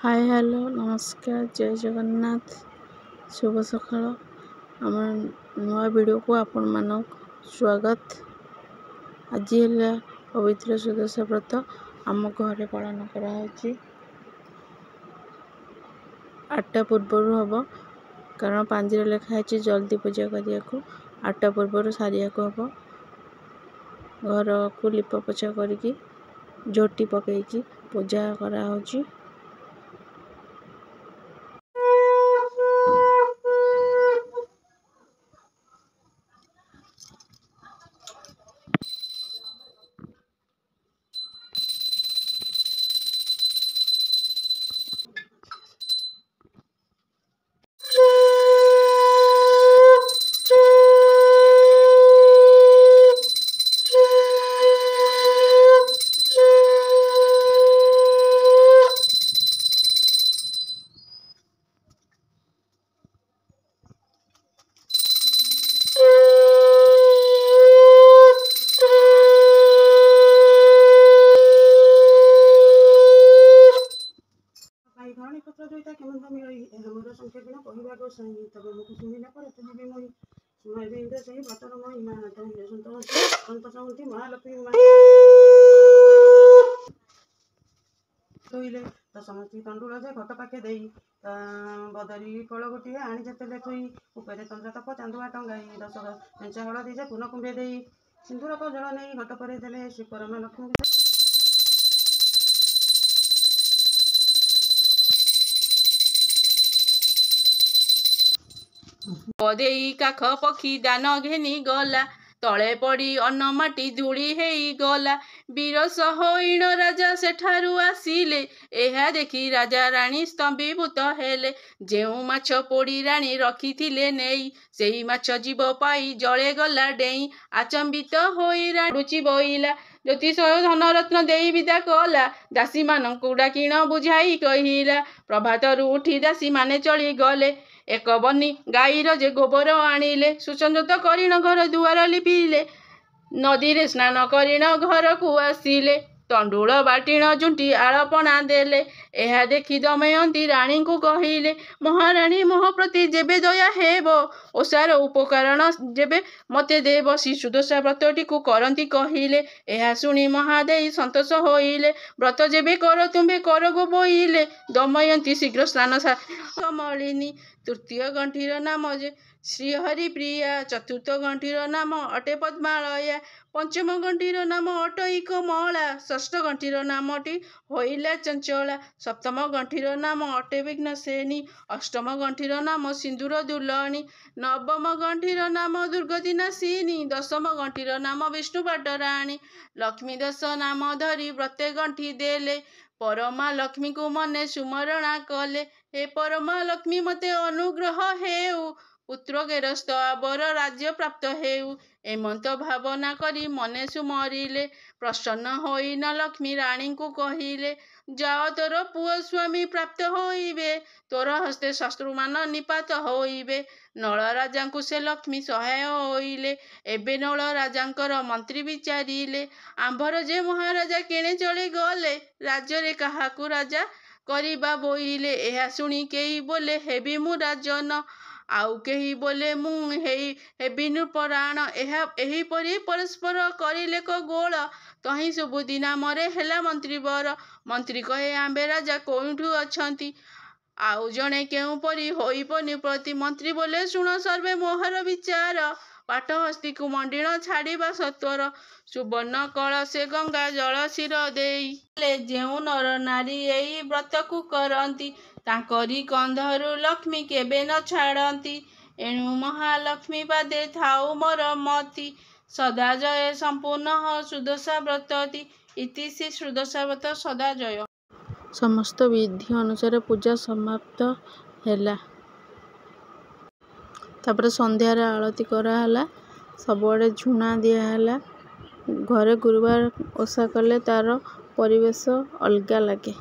Hi hello नमस्कार जय जगन्नाथ शुभ सकाळ आम नुआ वीडियो को आपण मानक स्वागत। आज है पवित्र सुदशा व्रत आम घरे पालन करा 8टा पूर्वर हम कारण पांजरे लिखाई जल्दी पूजा करने को 8टा पूर्वर सारिया को हम घर को लिपा पोछा करके झोटी पकईकी पूजा करा होची। धरणी पत्र दुईटा केमन मिलई हमर संख्या बिना कहिबाको सही तब मुख सुनिला पर तुझे भी मोहि सुनाई दे इंद्र सही बातर मोहि मा तहिले संतोषवंती महालक्ष्मी मा तोइले त समस्ती तंडुल जे घट पाके देई बदरी फल गोटी आनी जेतेले थुई उपरे चंद्र तप चांदुआ टंगाई दस पेंचा हळदी जे पुन कुंभे देई सिंदूर को जल नहीं घट परे देले श्री परमा लक्ष्मी पदेई काख पक्षी दान घेनी गला तले पड़ी अन्न माटी धूली हेई गला वीर सहोइण राजा सेठारु आसिले एहा देखी राजा रानी स्तंभीभूत हेले जेउ माछ पोड़ी रानी रखिथिले नेई सेई माछ जीव पाई जले गला डेई आचंबित होई रुचि बोइला ज्योतिष धन रत्न देई विदा कला दासी मानकु डाकिण बुझाई कहिला प्रभातरु उठी दासी माने चली गले एक बनी गाईर जे गोबर आनिले सुसंजत करिण घर दुआर लिपिले नदी रे स्नान करिण घर को आसिले तंडुल बाटिण झुंटी आलपना देले एहा देखी दमयंती रानी को कहिले महारानी मोह प्रति जेबे दया हेबो ओसार उपकरण जेबे मते देव श्री सुदशा व्रतटी को करंती कहिले एहा सुनी महादेई संतोष होइले व्रत जेबे कर तुम्बे कर गो बोइले दमयंती शीघ्र स्नान कमलिनी तृतीय गंठीर नाम जे श्रीहरि प्रिया चतुर्थ गंठीर नाम अटे पद्मालया पंचम गंठीर नाम अटई कमला षष्ठ गंठीर नामटी होइला चंचला सप्तम गंठीर नाम अटे विघ्नसेनी अष्टम गंठीर नाम सिंदूर दुलणी नवम गंठीर नाम दुर्गति नाशिनी दशम गंठीर नाम विष्णु पाटराणी लक्ष्मी दश नाम धरी प्रत्येक गंठी देले परमा लक्ष्मी को मने सुमरणा कले हे परमा लक्ष्मी मते अनुग्रह हेउ पुत्र गेरस्त आबर राज्य प्राप्त हेउ एमंत भावना करी मने सुमरिले प्रसन्न होई न लक्ष्मी रानी को कहिले जाओ तोर पुओ स्वामी प्राप्त होइबे तोर हस्ते शत्रु मान निपात होइबे नल राजा को से लक्ष्मी सहाय होइले एबे नल राजांकर मंत्री विचारिले आंभर जे महाराजा केणे चले गले राज्य रे काहाकू राजा करिबा बोइले एहा सुनी केही बोले हेबी मु राजन आउ केही बोले मु हेबी नृपराण एही परी परस्पर करिले को गोल तही सुबुदी नामरे हेला मंत्री बर मंत्री कहे आंबे राजा कोठू अछंती आउ जणे केउ परी होइबनि प्रति मंत्री बोले सुन सर्वे मोहर विचार पाटहस्ती को मंडिण छाड़िबा सत्वर सुवर्ण कल से गंगा जल शिर देई जेउ नर नारी एई व्रत को करंती तांकरी कंधरु लक्ष्मी केबे न छाड़ंती एणु महालक्ष्मी पादे थाउ मोर मति सदा जय संपूर्ण सुदशा व्रतति इति श्री सुदशा व्रत सदा जय। समस्त विधि अनुसार पूजा समाप्त हैला तापर संध्यार आरती कराला सबुआड़े झुना दियाला घरे गुरुवार ओषा कले तार परिवेश अलगा लगे।